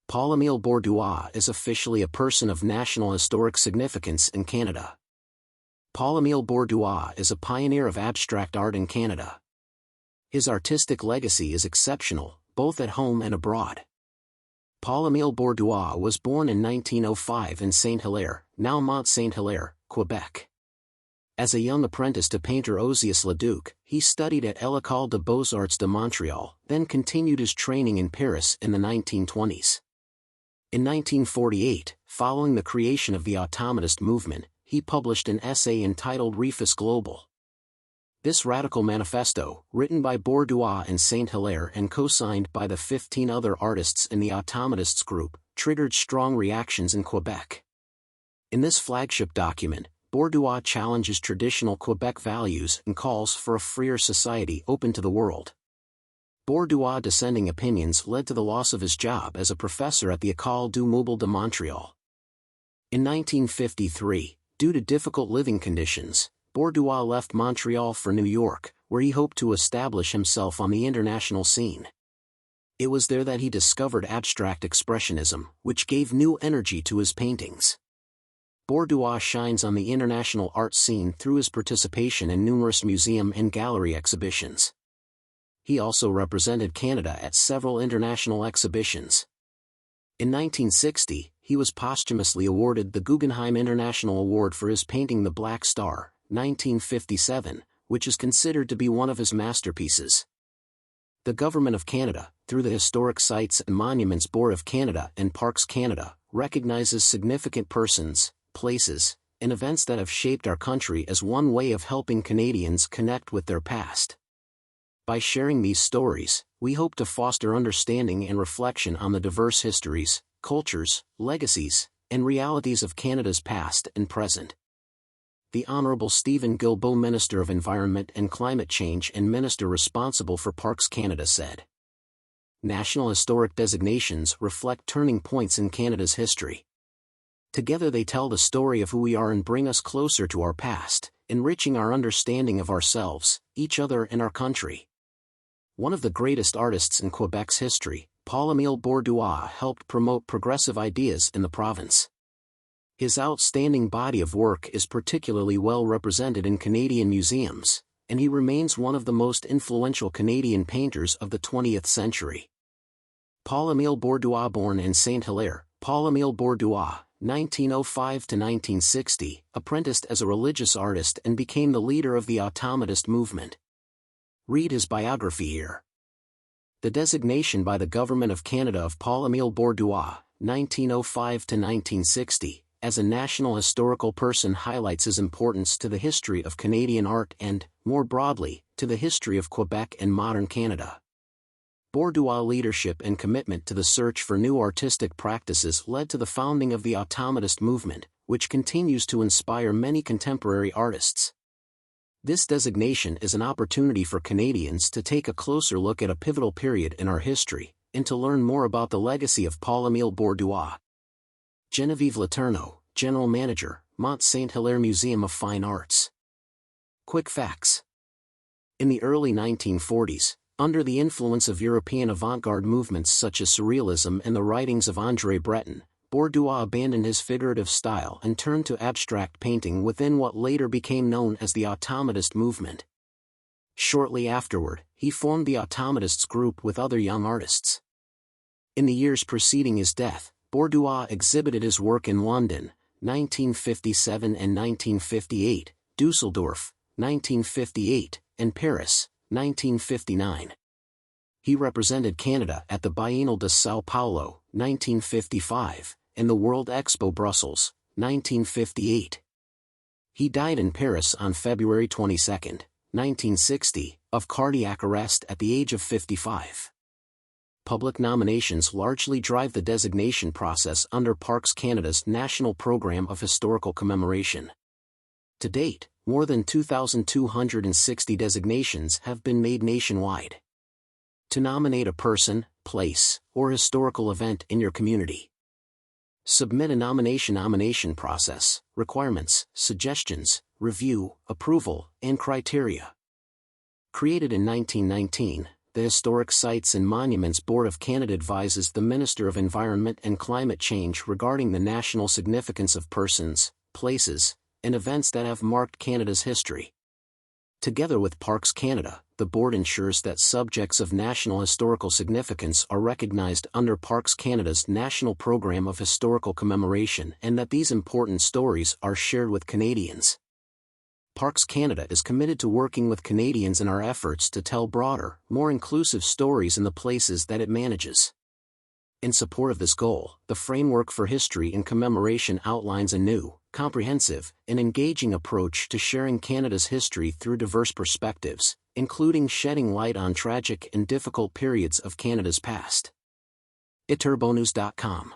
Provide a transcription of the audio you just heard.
Paul-Émile Borduas is officially a person of national historic significance in Canada. Paul-Émile Borduas is a pioneer of abstract art in Canada. His artistic legacy is exceptional, both at home and abroad. Paul-Émile Borduas was born in 1905 in Saint-Hilaire, now Mont-Saint-Hilaire, Quebec. As a young apprentice to painter Ozias Leduc, he studied at l'École des Beaux-Arts de Montréal, then continued his training in Paris in the 1920s. In 1948, following the creation of the automatist movement, he published an essay entitled Refus Global. This radical manifesto, written by Borduas in Saint-Hilaire and co-signed by the 15 other artists in the automatists group, triggered strong reactions in Quebec. In this flagship document, Borduas challenges traditional Quebec values and calls for a freer society open to the world. Borduas' dissenting opinions led to the loss of his job as a professor at the École du Mobile de Montréal. In 1953, due to difficult living conditions, Borduas left Montreal for New York, where he hoped to establish himself on the international scene. It was there that he discovered abstract expressionism, which gave new energy to his paintings. Borduas shines on the international art scene through his participation in numerous museum and gallery exhibitions. He also represented Canada at several international exhibitions. In 1960, he was posthumously awarded the Guggenheim International Award for his painting The Black Star, 1957, which is considered to be one of his masterpieces. The Government of Canada, through the Historic Sites and Monuments Board of Canada and Parks Canada, recognizes significant persons, places, and events that have shaped our country as one way of helping Canadians connect with their past. By sharing these stories, we hope to foster understanding and reflection on the diverse histories, cultures, legacies, and realities of Canada's past and present. The Honourable Steven Guilbeault, Minister of Environment and Climate Change and Minister responsible for Parks Canada, said, "National historic designations reflect turning points in Canada's history. Together they tell the story of who we are and bring us closer to our past, enriching our understanding of ourselves, each other and our country." One of the greatest artists in Quebec's history, Paul-Émile Borduas helped promote progressive ideas in the province. His outstanding body of work is particularly well represented in Canadian museums, and he remains one of the most influential Canadian painters of the 20th century. Paul-Émile Borduas, born in Saint-Hilaire, Paul-Émile Borduas, 1905 to 1960, apprenticed as a religious artist and became the leader of the automatist movement. Read his biography here. The designation by the Government of Canada of Paul-Émile Borduas, 1905 to 1960, as a national historical person highlights his importance to the history of Canadian art and, more broadly, to the history of Quebec and modern Canada. Borduas' leadership and commitment to the search for new artistic practices led to the founding of the automatist movement, which continues to inspire many contemporary artists. This designation is an opportunity for Canadians to take a closer look at a pivotal period in our history, and to learn more about the legacy of Paul-Émile Borduas. Genevieve Letourneau, General Manager, Mont-Saint-Hilaire Museum of Fine Arts. Quick facts. In the early 1940s, under the influence of European avant-garde movements such as Surrealism and the writings of André Breton, Borduas abandoned his figurative style and turned to abstract painting within what later became known as the automatist movement. Shortly afterward, he formed the automatists group with other young artists. In the years preceding his death, Borduas exhibited his work in London, 1957 and 1958, Dusseldorf, 1958, and Paris, 1959. He represented Canada at the Biennale de São Paulo, 1955, and the World Expo Brussels, 1958. He died in Paris on February 22, 1960, of cardiac arrest at the age of 55. Public nominations largely drive the designation process under Parks Canada's National Program of Historical Commemoration. To date, more than 2,260 designations have been made nationwide. To nominate a person, place, or historical event in your community, submit a nomination process, requirements, suggestions, review, approval, and criteria. Created in 1919, the Historic Sites and Monuments Board of Canada advises the Minister of Environment and Climate Change regarding the national significance of persons, places, and events that have marked Canada's history. Together with Parks Canada, the board ensures that subjects of national historical significance are recognized under Parks Canada's National Program of Historical Commemoration and that these important stories are shared with Canadians. Parks Canada is committed to working with Canadians in our efforts to tell broader, more inclusive stories in the places that it manages. In support of this goal, the Framework for History and Commemoration outlines a new, comprehensive, and engaging approach to sharing Canada's history through diverse perspectives, including shedding light on tragic and difficult periods of Canada's past. iturbonus.com